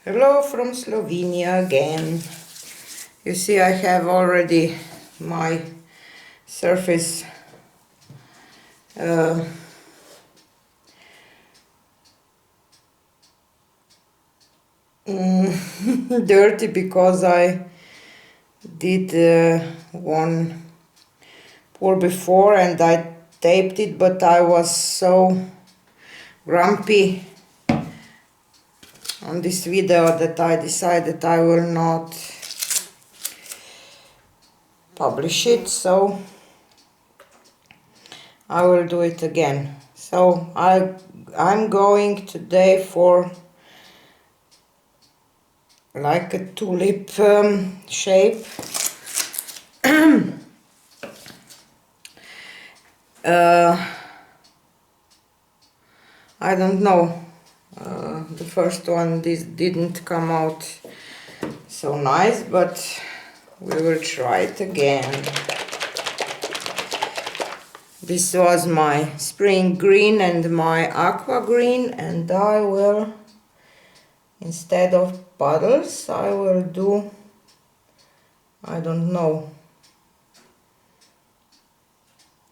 Hello from Slovenia again. You see, I have already my surface dirty because I did one pour before and I taped it, but I was so grumpy on this video that I decided I will not publish it, so I will do it again. So I'm going today for like a tulip shape. I don't know, the first one this didn't come out so nice, but we will try it again. This was my spring green and my aqua green, and I will, instead of puddles, I will do, I don't know,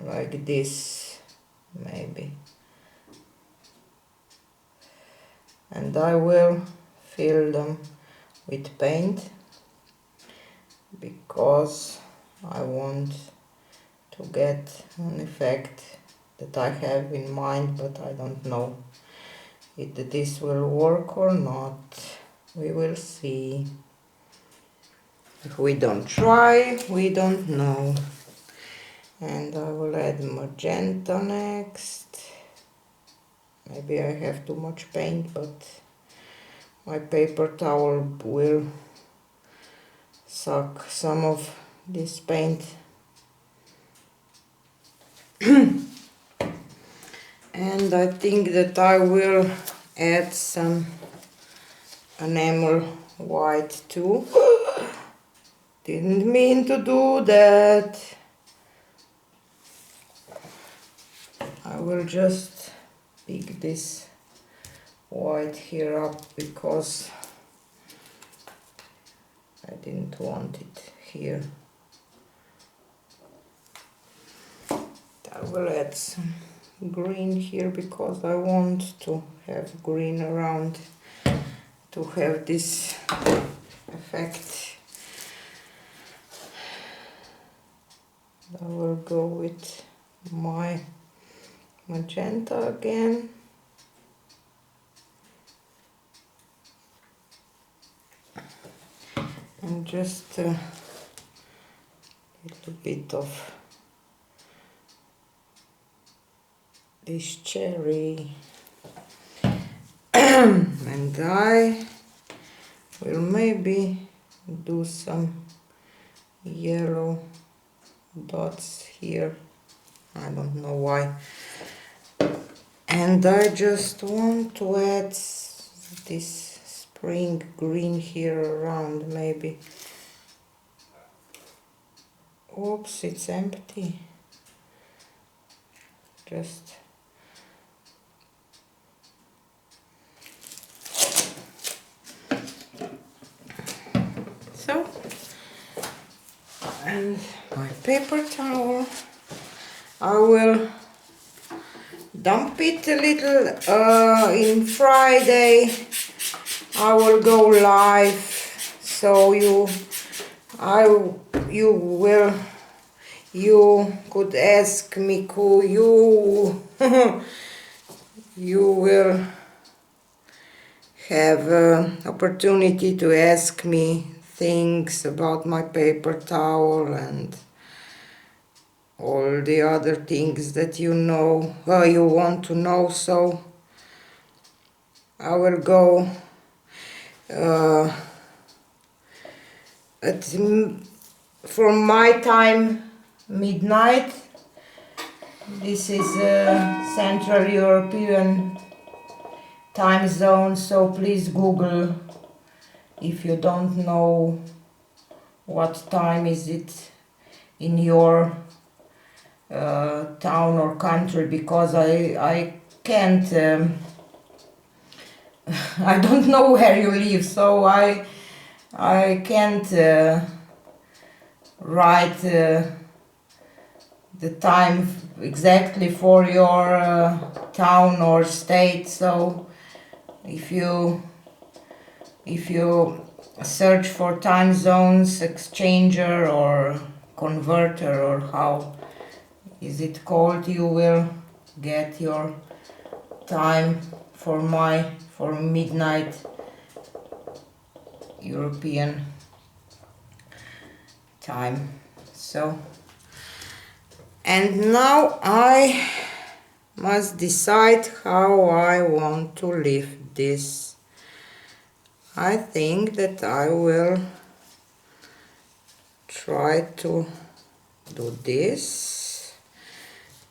like this maybe. And I will fill them with paint because I want to get an effect that I have in mind, but I don't know if this will work or not. We will see. If we don't try, we don't know. And I will add magenta next. Maybe I have too much paint, but my paper towel will suck some of this paint. And I think that I will add some enamel white too. Didn't mean to do that. I will just pick this white here up because I didn't want it here. I will add some green here because I want to have green around to have this effect. I will go with my magenta again. And just a little bit of this cherry. And I will maybe do some yellow dots here. I don't know why. And I just want to add this spring green here around, maybe. Oops, it's empty. Just so. And my paper towel, I will dump it a little in Friday. I will go live, so you could ask me, you will have opportunity to ask me things about my paper towel and all the other things that you know, you want to know. So I will go from my time midnight. This is Central European time zone, so please Google if you don't know what time is it in your town or country, because I can't I don't know where you live, so I can't write the time exactly for your town or state. So if you search for time zones exchanger or converter, or how is it called, you will get your time for midnight European time. So, and now I must decide how I want to leave this. I think that I will try to do this,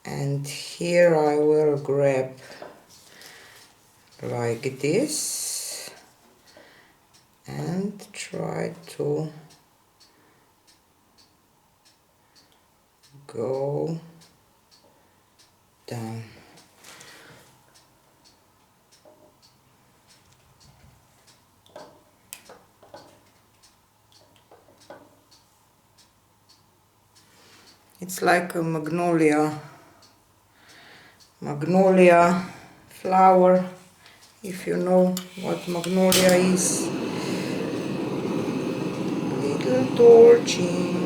and here I will grab like this and try to go down. It's like a magnolia flower, if you know what magnolia is. Little torching.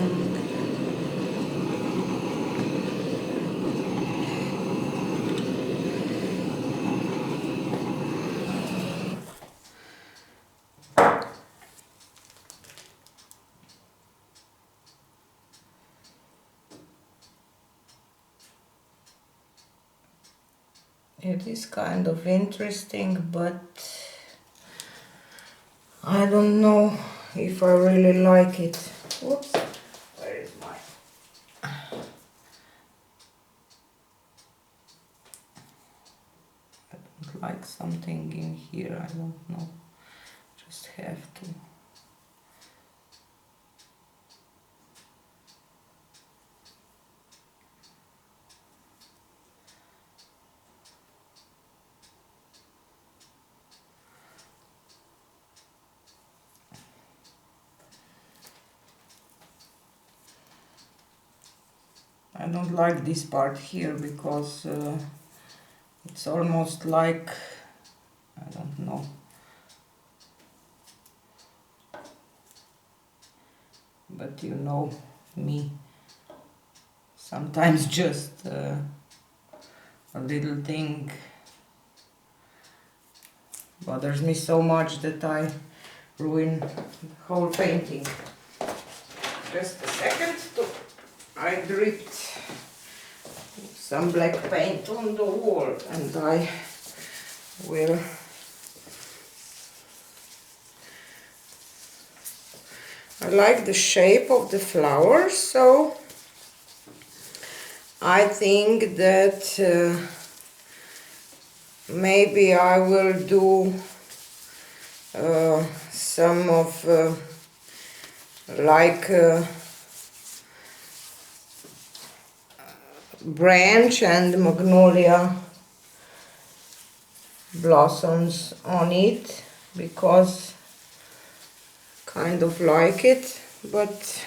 It is kind of interesting, but I don't know if I really like it. Whoops, where is my... I don't like something in here, I don't know. Just have to... I don't like this part here because it's almost like, I don't know, but you know me, sometimes just a little thing bothers me so much that I ruin the whole painting. Just a second, I dripped some black paint on the wall, and I will I like the shape of the flower, so I think that maybe I will do some of like branch and magnolia blossoms on it, because kind of like it, but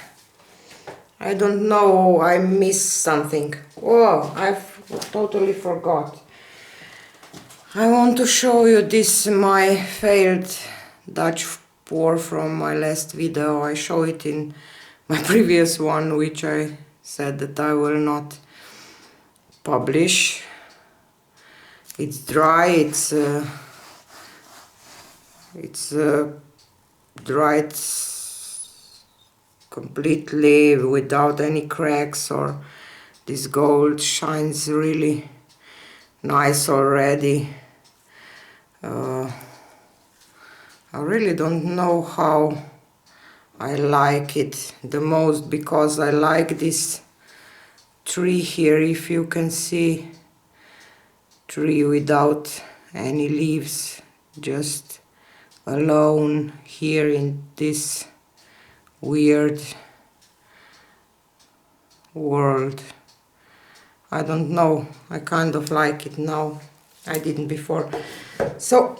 I don't know, I missed something. Oh, I totally forgot. I want to show you this, my failed Dutch pour from my last video. I show it in my previous one, which I said that I will not publish. It's dry, it's dried completely without any cracks, or this gold shines really nice already. I really don't know how I like it the most, because I like this tree here, if you can see, tree without any leaves, just alone here in this weird world. I don't know, I kind of like it now, I didn't before. So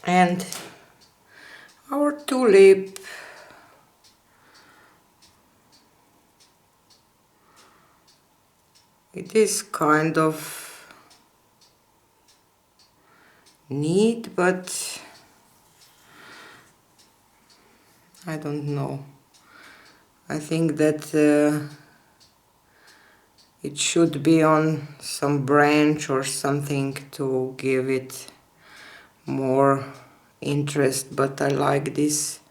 And our tulip. It is kind of neat, but I don't know. I think that it should be on some branch or something to give it more interest, but I like this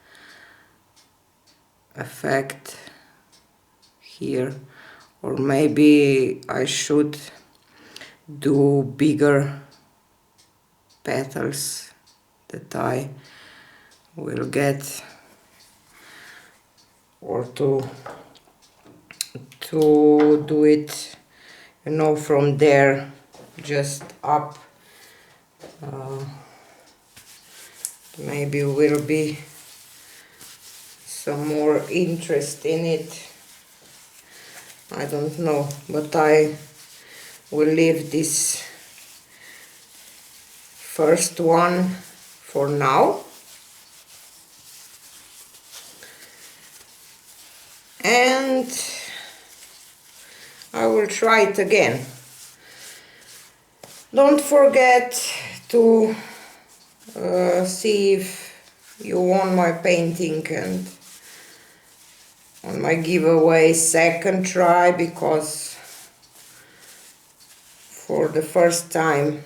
effect here. Or maybe I should do bigger petals that I will get, or to do it, you know, from there just up. Maybe will be some more interest in it. I don't know, but I will leave this first one for now. And I will try it again. Don't forget to see if you won my painting and on my giveaway second try, because for the first time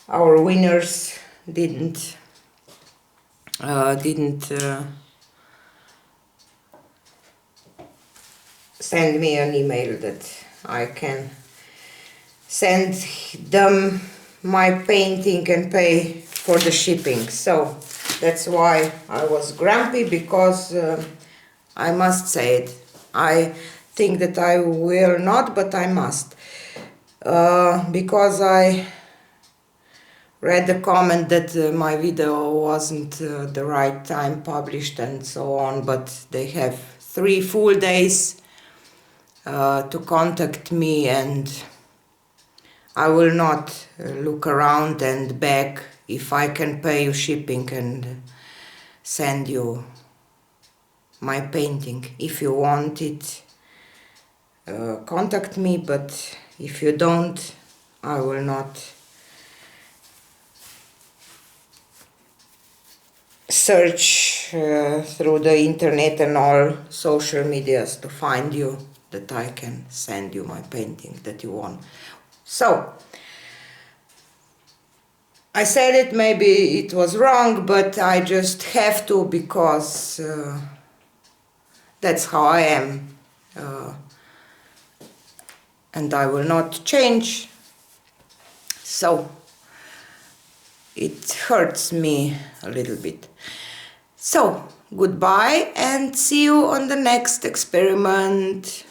our winners didn't send me an email that I can send them my painting and pay for the shipping. So that's why I was grumpy, because I must say it. I think that I will not, but I must. Because I read the comment that my video wasn't the right time published and so on, but they have 3 full days to contact me, and I will not look around and beg if I can pay you shipping and send you my painting. If you want it, contact me, but if you don't, I will not search through the internet and all social medias to find you, that I can send you my painting that you want. So I said it, maybe it was wrong, but I just have to, because that's how I am, and I will not change. So it hurts me a little bit. So goodbye, and see you on the next experiment.